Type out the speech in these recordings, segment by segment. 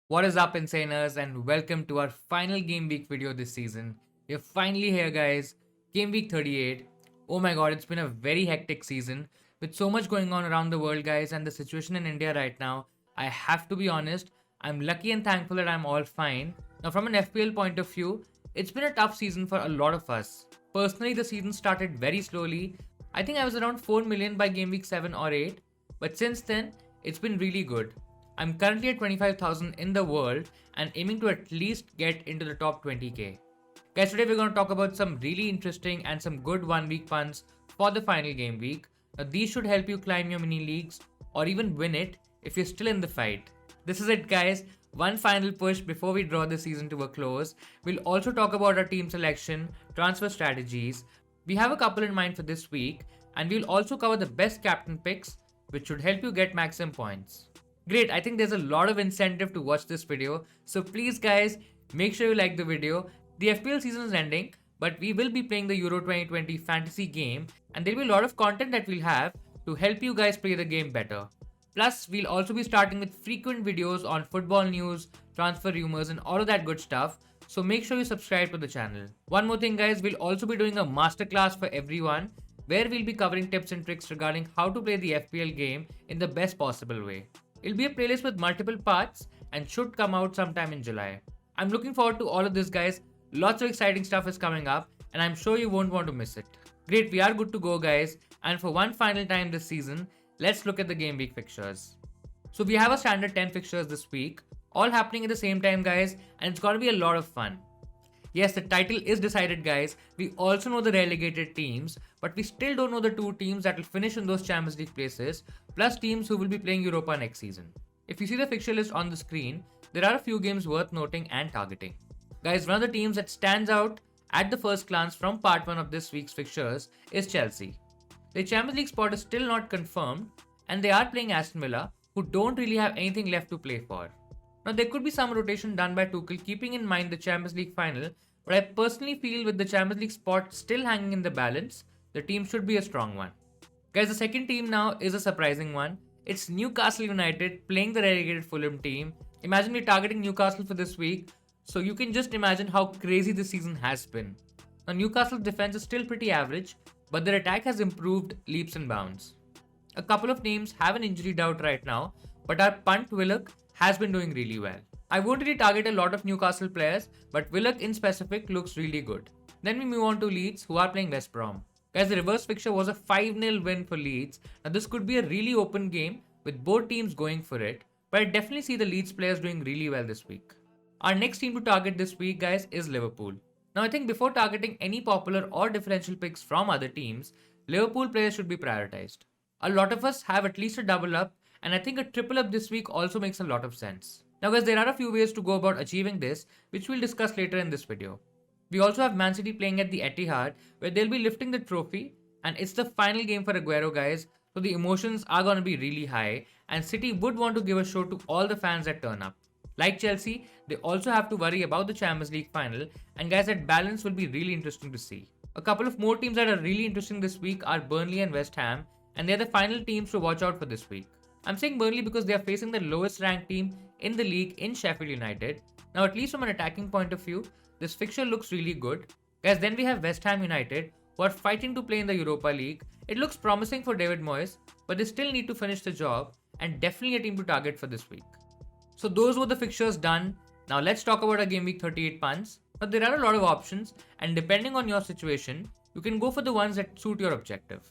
What is up, Insaners, and welcome to our final game week video this season. We're finally here, guys. Game week 38. Oh my god, it's been a very hectic season with so much going on around the world, guys, and the situation in India right now. I have to be honest, I'm lucky and thankful that I'm all fine. Now, from an FPL point of view, it's been a tough season for a lot of us. Personally, the season started very slowly. I think I was around 4 million by game week 7 or 8, but since then, it's been really good. I'm currently at 25,000 in the world and aiming to at least get into the top 20k. Guys, today we're going to talk about some really interesting and some good 1 week punts for the final game week. Now, these should help you climb your mini leagues or even win it if you're still in the fight. This is it, guys. One final push before we draw the season to a close. We'll also talk about our team selection, transfer strategies. We have a couple in mind for this week, and we'll also cover the best captain picks, which should help you get maximum points. Great, I think there's a lot of incentive to watch this video, so please guys, make sure you like the video. The FPL season is ending, but we will be playing the Euro 2020 fantasy game, and there'll be a lot of content that we'll have to help you guys play the game better. Plus, we'll also be starting with frequent videos on football news, transfer rumors, and all of that good stuff, so make sure you subscribe to the channel. One more thing guys, we'll also be doing a masterclass for everyone, where we'll be covering tips and tricks regarding how to play the FPL game in the best possible way. It'll be a playlist with multiple parts and should come out sometime in July. I'm looking forward to all of this, guys. Lots of exciting stuff is coming up and I'm sure you won't want to miss it. Great, we are good to go, guys. And for one final time this season, let's look at the game week fixtures. So we have a standard 10 fixtures this week, all happening at the same time, guys, and it's gonna be a lot of fun. Yes, the title is decided, guys. We also know the relegated teams, but we still don't know the two teams that will finish in those Champions League places, plus teams who will be playing Europa next season. If you see the fixture list on the screen, there are a few games worth noting and targeting. Guys, one of the teams that stands out at the first glance from part 1 of this week's fixtures is Chelsea. Their Champions League spot is still not confirmed, and they are playing Aston Villa, who don't really have anything left to play for. Now, there could be some rotation done by Tuchel keeping in mind the Champions League final, but I personally feel with the Champions League spot still hanging in the balance, the team should be a strong one. Guys, the second team now is a surprising one. It's Newcastle United playing the relegated Fulham team. Imagine we're targeting Newcastle for this week, so you can just imagine how crazy this season has been. Now, Newcastle's defense is still pretty average, but their attack has improved leaps and bounds. A couple of names have an injury doubt right now, but our punt Willock has been doing really well. I won't really target a lot of Newcastle players, but Willock in specific looks really good. Then we move on to Leeds, who are playing West Brom. Guys, the reverse fixture was a 5-0 win for Leeds. Now this could be a really open game with both teams going for it, but I definitely see the Leeds players doing really well this week. Our next team to target this week, guys, is Liverpool. Now I think before targeting any popular or differential picks from other teams, Liverpool players should be prioritized. A lot of us have at least a double up, and I think a triple up this week also makes a lot of sense. Now guys, there are a few ways to go about achieving this, which we'll discuss later in this video. We also have Man City playing at the Etihad, where they'll be lifting the trophy, and it's the final game for Aguero, guys, so the emotions are going to be really high, and City would want to give a show to all the fans that turn up. Like Chelsea, they also have to worry about the Champions League final, and guys, that balance will be really interesting to see. A couple of more teams that are really interesting this week are Burnley and West Ham, and they're the final teams to watch out for this week. I'm saying Burnley because they are facing the lowest ranked team in the league in Sheffield United. Now, at least from an attacking point of view, this fixture looks really good. Guys, then we have West Ham United, who are fighting to play in the Europa League. It looks promising for David Moyes, but they still need to finish the job, and definitely a team to target for this week. So those were the fixtures done. Now let's talk about our game week 38 punts. Now there are a lot of options, and depending on your situation, you can go for the ones that suit your objective.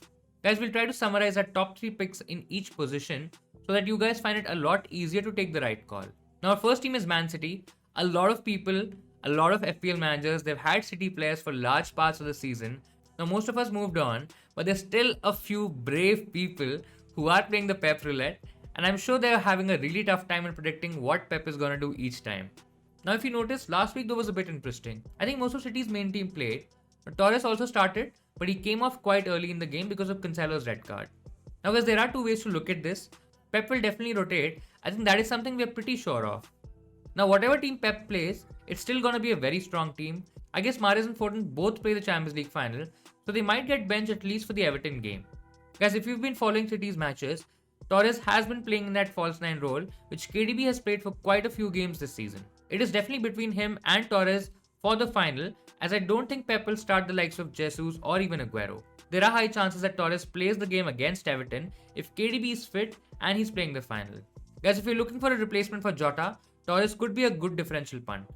Guys, we'll try to summarize our top 3 picks in each position so that you guys find it a lot easier to take the right call. Now our first team is Man City. A lot of people, a lot of FPL managers, they've had City players for large parts of the season. Now most of us moved on, but there's still a few brave people who are playing the Pep roulette, and I'm sure they're having a really tough time in predicting what Pep is gonna do each time. Now if you notice, last week though was a bit interesting. I think most of City's main team played, but Torres also started, but he came off quite early in the game because of Cancelo's red card. Now guys, there are two ways to look at this. Pep will definitely rotate. I think that is something we're pretty sure of. Now whatever team Pep plays, it's still gonna be a very strong team. I guess Mahrez and Foden both play the Champions League final, so they might get benched at least for the Everton game. Guys, if you've been following City's matches, Torres has been playing in that false nine role, which KDB has played for quite a few games this season. It is definitely between him and Torres for the final, as I don't think Pep will start the likes of Jesus or even Aguero. There are high chances that Torres plays the game against Everton if KDB is fit and he's playing the final. Guys, if you're looking for a replacement for Jota, Torres could be a good differential punt.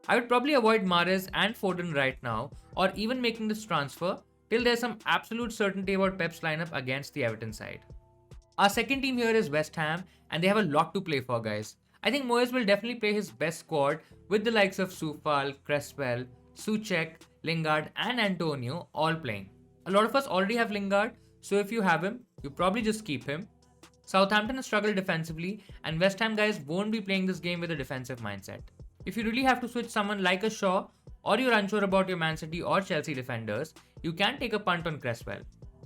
I would probably avoid Mahrez and Foden right now, or even making this transfer till there's some absolute certainty about Pep's lineup against the Everton side. Our second team here is West Ham, and they have a lot to play for, guys. I think Moyes will definitely play his best squad with the likes of Soufal, Cresswell, Soucek, Lingard and Antonio all playing. A lot of us already have Lingard, so if you have him, you probably just keep him. Southampton has struggled defensively, and West Ham guys won't be playing this game with a defensive mindset. If you really have to switch someone like a Shaw, or you're unsure about your Man City or Chelsea defenders, you can take a punt on Cresswell.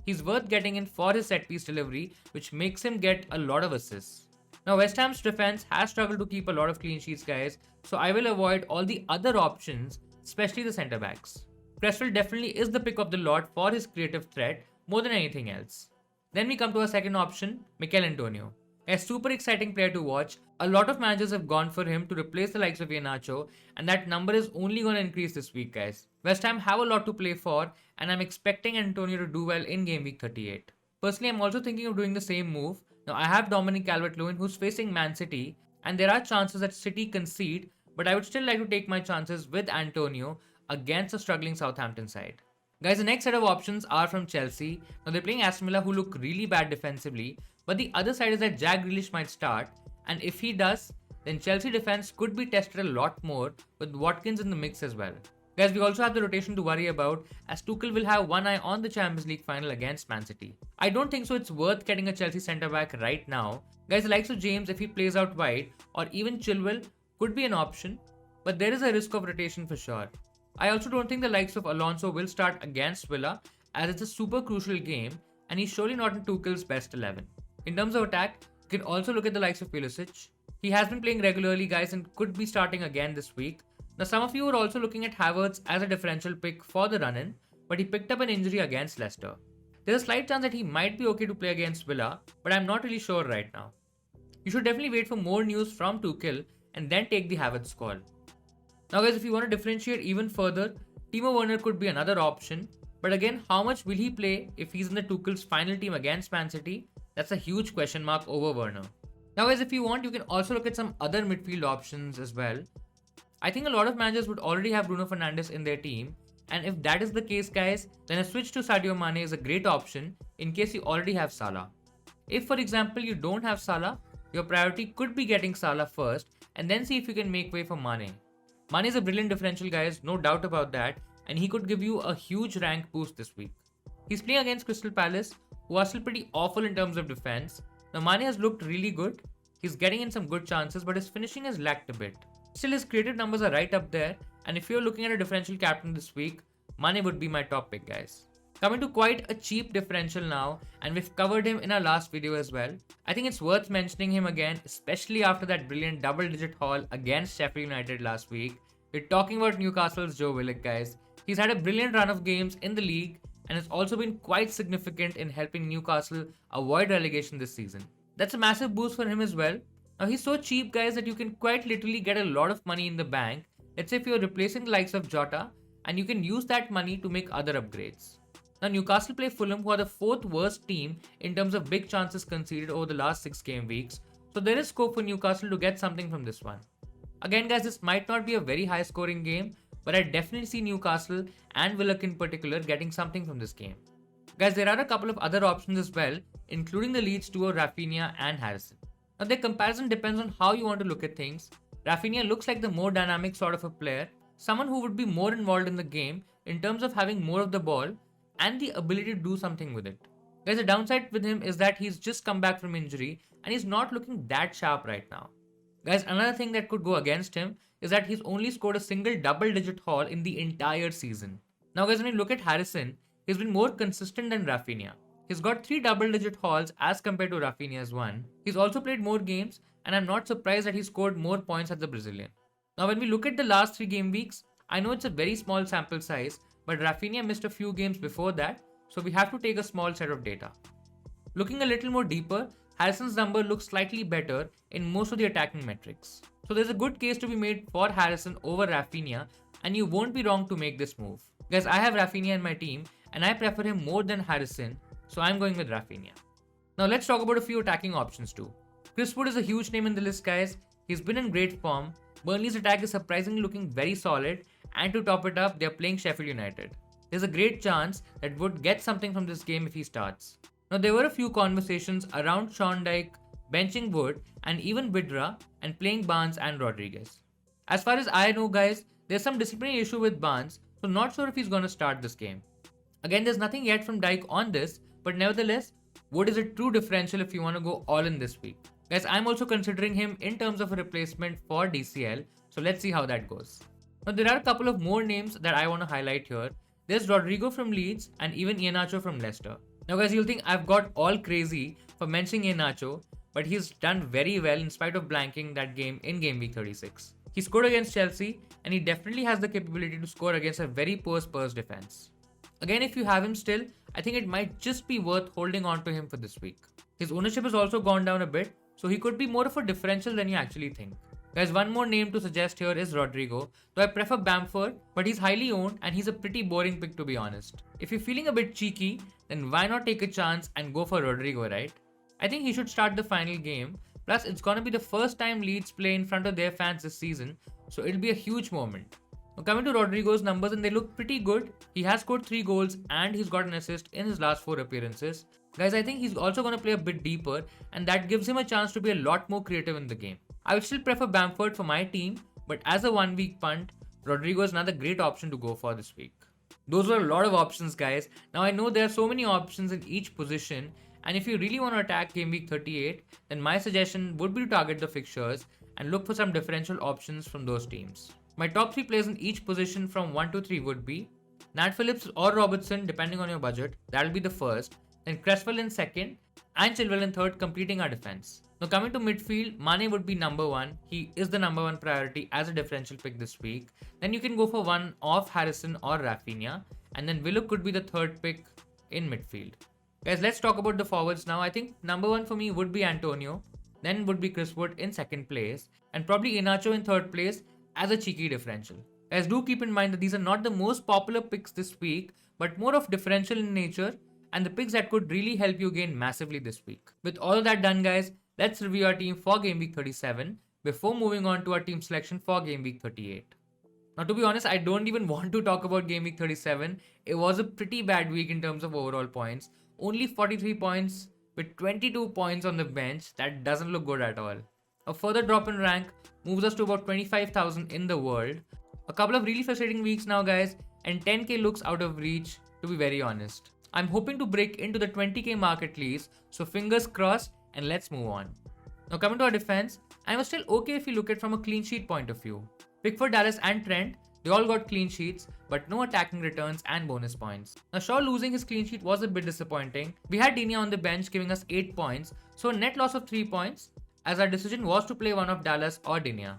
He's worth getting in for his set piece delivery, which makes him get a lot of assists. Now West Ham's defense has struggled to keep a lot of clean sheets, guys, so I will avoid all the other options, especially the centre backs. Cresswell definitely is the pick of the lot for his creative threat more than anything else. Then we come to our second option, Mikel Antonio. A super exciting player to watch. A lot of managers have gone for him to replace the likes of Iheanacho, and that number is only going to increase this week, guys. West Ham have a lot to play for, and I'm expecting Antonio to do well in game week 38. Personally, I'm also thinking of doing the same move. Now, I have Dominic Calvert-Lewin who's facing Man City, and there are chances that City concede, but I would still like to take my chances with Antonio against a struggling Southampton side. Guys, the next set of options are from Chelsea. Now, they're playing Aston Villa, who look really bad defensively, but the other side is that Jack Grealish might start, and if he does, then Chelsea defense could be tested a lot more with Watkins in the mix as well. Guys, we also have the rotation to worry about, as Tuchel will have one eye on the Champions League final against Man City. I don't think so it's worth getting a Chelsea centre-back right now. Guys, the likes of James, if he plays out wide, or even Chilwell, could be an option, but there is a risk of rotation for sure. I also don't think the likes of Alonso will start against Villa, as it's a super crucial game, and he's surely not in Tuchel's best 11. In terms of attack, you can also look at the likes of Pulisic. He has been playing regularly, guys, and could be starting again this week. Now, some of you are also looking at Havertz as a differential pick for the run-in, but he picked up an injury against Leicester. There's a slight chance that he might be okay to play against Villa, but I'm not really sure right now. You should definitely wait for more news from Tuchel and then take the Havertz call. Now guys, if you want to differentiate even further, Timo Werner could be another option, but again, how much will he play if he's in the Tuchel's final team against Man City? That's a huge question mark over Werner. Now guys, if you want, you can also look at some other midfield options as well. I think a lot of managers would already have Bruno Fernandes in their team, and if that is the case, guys, then a switch to Sadio Mane is a great option in case you already have Salah. If for example you don't have Salah, your priority could be getting Salah first and then see if you can make way for Mane. Mane is a brilliant differential, guys, no doubt about that, and he could give you a huge rank boost this week. He's playing against Crystal Palace, who are still pretty awful in terms of defense. Now Mane has looked really good, he's getting in some good chances, but his finishing has lacked a bit. Still, his creative numbers are right up there, and if you're looking at a differential captain this week, Mane would be my top pick, guys. Coming to quite a cheap differential now, and we've covered him in our last video as well. I think it's worth mentioning him again, especially after that brilliant double-digit haul against Sheffield United last week. We're talking about Newcastle's Joe Willock, guys. He's had a brilliant run of games in the league, and has also been quite significant in helping Newcastle avoid relegation this season. That's a massive boost for him as well. Now he's so cheap, guys, that you can quite literally get a lot of money in the bank. Let's say if you're replacing the likes of Jota, and you can use that money to make other upgrades. Now Newcastle play Fulham, who are the 4th worst team in terms of big chances conceded over the last 6 game weeks. So there is scope for Newcastle to get something from this one. Again, guys, this might not be a very high scoring game, but I definitely see Newcastle and Willock in particular getting something from this game. Guys, there are a couple of other options as well, including the Leeds duo Rafinha and Harrison. Now their comparison depends on how you want to look at things. Rafinha looks like the more dynamic sort of a player, someone who would be more involved in the game in terms of having more of the ball and the ability to do something with it. There's a downside with him is that he's just come back from injury and he's not looking that sharp right now. Guys, another thing that could go against him is that he's only scored a single double-digit haul in the entire season. Now guys, when you look at Harrison, he's been more consistent than Rafinha. He's got 3 double-digit hauls as compared to Rafinha's 1. He's also played more games, and I'm not surprised that he scored more points as the Brazilian. Now when we look at the last 3 game weeks, I know it's a very small sample size, but Rafinha missed a few games before that, so we have to take a small set of data. Looking a little more deeper, Harrison's number looks slightly better in most of the attacking metrics. So there's a good case to be made for Harrison over Rafinha, and you won't be wrong to make this move. Guys, I have Rafinha in my team, and I prefer him more than Harrison, so I'm going with Rafinha. Now let's talk about a few attacking options too. Chris Wood is a huge name in the list, guys. He's been in great form. Burnley's attack is surprisingly looking very solid, and to top it up, they're playing Sheffield United. There's a great chance that Wood gets something from this game if he starts. Now there were a few conversations around Sean Dyche benching Wood and even Vidra and playing Barnes and Rodriguez. As far as I know, guys, there's some disciplinary issue with Barnes, so not sure if he's gonna start this game. Again, there's nothing yet from Dyche on this, but nevertheless, Wood is a true differential if you want to go all in this week. Guys, I'm also considering him in terms of a replacement for DCL, so let's see how that goes. Now there are a couple of more names that I want to highlight here. There's Rodrigo from Leeds and even Iheanacho from Leicester. Now guys, you'll think I've got all crazy for mentioning Iheanacho, but he's done very well in spite of blanking that game in game week 36. He scored against Chelsea, and he definitely has the capability to score against a very poor Spurs defense. Again, if you have him still, I think it might just be worth holding on to him for this week. His ownership has also gone down a bit, so he could be more of a differential than you actually think. Guys, one more name to suggest here is Rodrigo, though I prefer Bamford, but he's highly owned and he's a pretty boring pick to be honest. If you're feeling a bit cheeky, then why not take a chance and go for Rodrigo, right? I think he should start the final game, plus it's gonna be the first time Leeds play in front of their fans this season, so it'll be a huge moment. Now coming to Rodrigo's numbers, and they look pretty good. He has scored 3 goals and he's got an assist in his last 4 appearances. Guys, I think he's also going to play a bit deeper, and that gives him a chance to be a lot more creative in the game. I would still prefer Bamford for my team, but as a 1 week punt, Rodrigo is another great option to go for this week. Those were a lot of options, guys. Now I know there are so many options in each position, and if you really want to attack game week 38, then my suggestion would be to target the fixtures and look for some differential options from those teams. My top 3 players in each position from 1 to 3 would be Nat Phillips or Robertson, depending on your budget. That'll be the first. Then Cresswell in second and Chilwell in third, completing our defense. Now coming to midfield, Mane would be number 1. He is the number 1 priority as a differential pick this week. Then you can go for one of Harrison or Rafinha. And then Willock could be the third pick in midfield. Guys, let's talk about the forwards now. I think number 1 for me would be Antonio. Then would be Chris Wood in second place. And probably Iheanacho in third place as a cheeky differential. Guys, do keep in mind that these are not the most popular picks this week, but more of differential in nature and the picks that could really help you gain massively this week. With all of that done, guys, let's review our team for game week 37 before moving on to our team selection for game week 38. Now, to be honest, I don't even want to talk about game week 37. It was a pretty bad week in terms of overall points. Only 43 points with 22 points on the bench. That doesn't look good at all. A further drop in rank moves us to about 25,000 in the world. A couple of really frustrating weeks now, guys, and 10k looks out of reach, to be very honest. I'm hoping to break into the 20k mark at least, so fingers crossed, and let's move on. Now coming to our defense, I was still okay if you look at it from a clean sheet point of view. Pickford, Dallas and Trent, they all got clean sheets, but no attacking returns and bonus points. Now Shaw losing his clean sheet was a bit disappointing. We had Digne on the bench giving us 8 points, so a net loss of 3 points, as our decision was to play one of Dallas or Digne.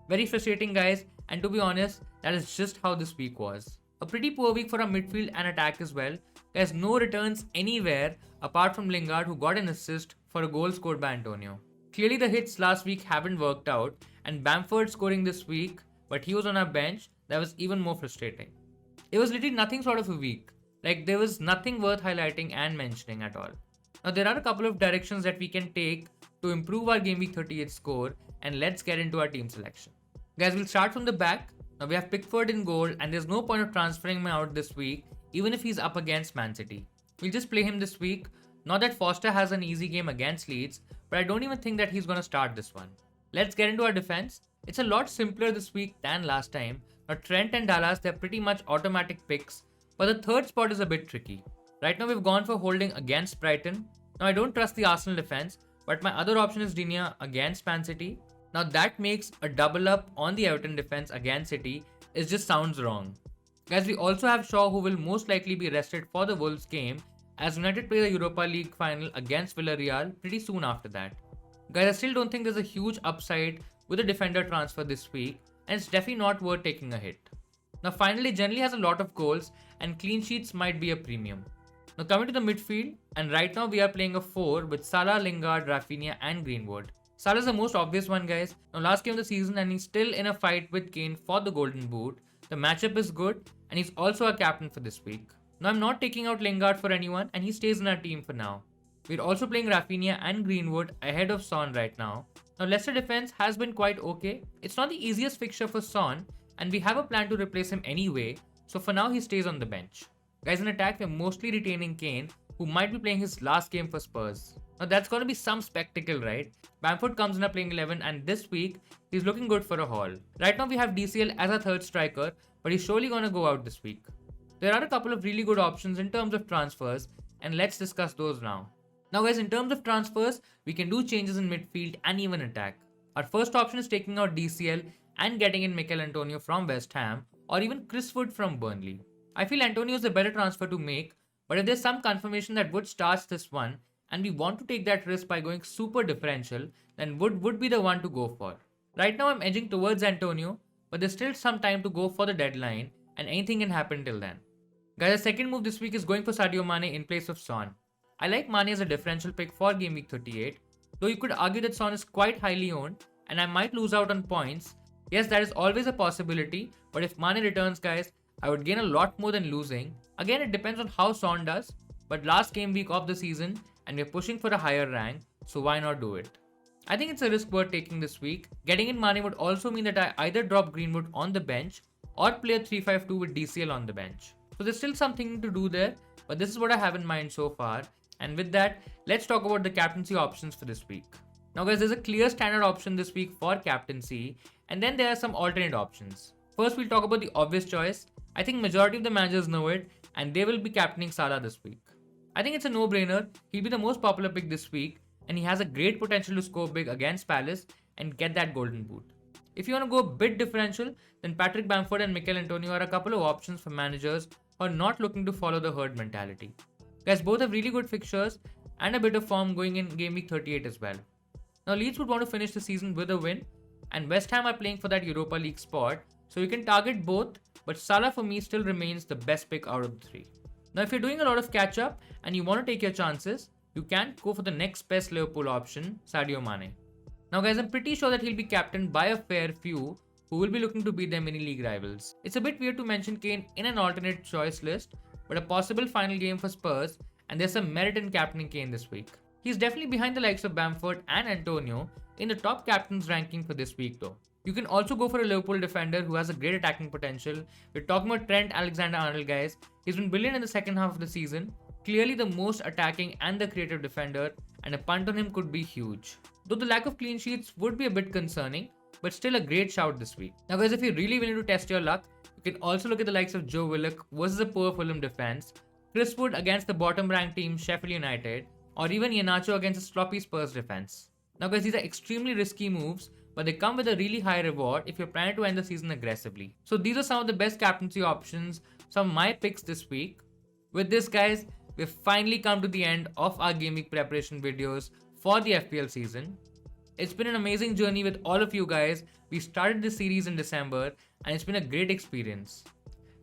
Very frustrating, guys, and to be honest, that is just how this week was. A pretty poor week for our midfield and attack as well. There's no returns anywhere apart from Lingard, who got an assist for a goal scored by Antonio. Clearly the hits last week haven't worked out, and Bamford scoring this week, but he was on our bench. That was even more frustrating. It was literally nothing sort of a week. Like, there was nothing worth highlighting and mentioning at all. Now there are a couple of directions that we can take to improve our game week 38 score, and let's get into our team selection. Guys, we'll start from the back. Now we have Pickford in goal, and there's no point of transferring him out this week, even if he's up against Man City. We'll just play him this week. Not that Foster has an easy game against Leeds, but I don't even think that he's going to start this one. Let's get into our defense. It's a lot simpler this week than last time. Now Trent and Dallas, they're pretty much automatic picks, but the third spot is a bit tricky. Right now we've gone for holding against Brighton. Now I don't trust the Arsenal defense, but my other option is Digne against Man City. Now that makes a double up on the Everton defense against City. It just sounds wrong. Guys, we also have Shaw, who will most likely be rested for the Wolves game, as United play the Europa League final against Villarreal pretty soon after that. Guys, I still don't think there's a huge upside with a defender transfer this week, and it's definitely not worth taking a hit. Now finally generally has a lot of goals and clean sheets might be a premium. Now coming to the midfield, and right now we are playing a 4 with Salah, Lingard, Rafinha and Greenwood. Salah is the most obvious one, guys. Now last game of the season and he's still in a fight with Kane for the golden boot. The matchup is good and he's also a captain for this week. Now I'm not taking out Lingard for anyone and he stays in our team for now. We're also playing Rafinha and Greenwood ahead of Son right now. Now Leicester defense has been quite okay. It's not the easiest fixture for Son and we have a plan to replace him anyway, so for now he stays on the bench. Guys, in attack we're mostly retaining Kane, who might be playing his last game for Spurs. Now that's gonna be some spectacle, right? Bamford comes in our playing 11 and this week he's looking good for a haul. Right now we have DCL as our third striker, but he's surely gonna go out this week. There are a couple of really good options in terms of transfers and let's discuss those now. Now guys, in terms of transfers, we can do changes in midfield and even attack. Our first option is taking out DCL and getting in Mikel Antonio from West Ham or even Chris Wood from Burnley. I feel Antonio is a better transfer to make, but if there's some confirmation that Wood starts this one and we want to take that risk by going super differential, then Wood would be the one to go for. Right now I'm edging towards Antonio, but there's still some time to go for the deadline and anything can happen till then. Guys, the second move this week is going for Sadio Mane in place of Son. I like Mane as a differential pick for Game Week 38, though you could argue that Son is quite highly owned and I might lose out on points. Yes, that is always a possibility, but if Mane returns, guys, I would gain a lot more than losing. Again, it depends on how Son does, but last game week of the season and we're pushing for a higher rank, so why not do it? I think it's a risk worth taking this week. Getting in Mane would also mean that I either drop Greenwood on the bench or play a 3-5-2 with DCL on the bench. So there's still something to do there, but this is what I have in mind so far. And with that, let's talk about the captaincy options for this week. Now guys, there's a clear standard option this week for captaincy, and then there are some alternate options. First, we'll talk about the obvious choice. I think majority of the managers know it, and they will be captaining Salah this week. I think it's a no-brainer. He'll be the most popular pick this week, and he has a great potential to score big against Palace and get that golden boot. If you want to go a bit differential, then Patrick Bamford and Mikel Antonio are a couple of options for managers who are not looking to follow the herd mentality. Guys, both have really good fixtures and a bit of form going in Game Week 38 as well. Now Leeds would want to finish the season with a win, and West Ham are playing for that Europa League spot, so you can target both, but Salah for me still remains the best pick out of the three. Now if you're doing a lot of catch up and you want to take your chances, you can go for the next best Liverpool option, Sadio Mane. Now guys, I'm pretty sure that he'll be captained by a fair few who will be looking to beat their mini league rivals. It's a bit weird to mention Kane in an alternate choice list, but a possible final game for Spurs, and there's some merit in captaining Kane this week. He's definitely behind the likes of Bamford and Antonio in the top captains ranking for this week though. You can also go for a Liverpool defender who has a great attacking potential. We're talking about Trent Alexander-Arnold, guys. He's been brilliant in the second half of the season, clearly the most attacking and the creative defender, and a punt on him could be huge. Though the lack of clean sheets would be a bit concerning, but still a great shout this week. Now guys, if you're really willing to test your luck, you can also look at the likes of Joe Willock versus a poor Fulham defense, Chris Wood against the bottom ranked team Sheffield United, or even Iheanacho against a sloppy Spurs defense. Now guys, these are extremely risky moves, but they come with a really high reward if you're planning to end the season aggressively. So these are some of the best captaincy options, some of my picks this week. With this guys, we've finally come to the end of our game week preparation videos for the FPL season. It's been an amazing journey with all of you guys. We started this series in December and it's been a great experience.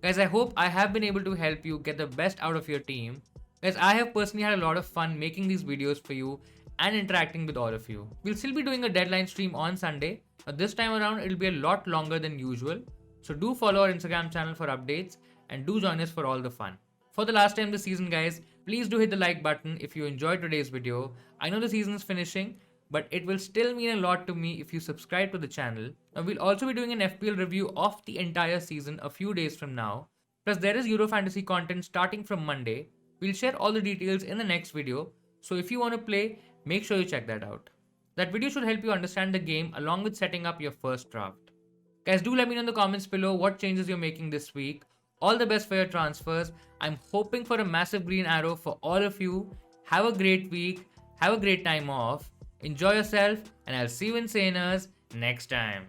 Guys, I hope I have been able to help you get the best out of your team. Guys, I have personally had a lot of fun making these videos for you and interacting with all of you. We'll still be doing a deadline stream on Sunday, but this time around it'll be a lot longer than usual. So do follow our Instagram channel for updates and do join us for all the fun. For the last time this season guys, please do hit the like button if you enjoyed today's video. I know the season is finishing, but it will still mean a lot to me if you subscribe to the channel. Now we'll also be doing an FPL review of the entire season a few days from now. Plus there is Euro Fantasy content starting from Monday. We'll share all the details in the next video, so if you want to play, make sure you check that out. That video should help you understand the game along with setting up your first draft. Guys, do let me know in the comments below what changes you're making this week. All the best for your transfers. I'm hoping for a massive green arrow for all of you. Have a great week. Have a great time off. Enjoy yourself, and I'll see you in Saners next time.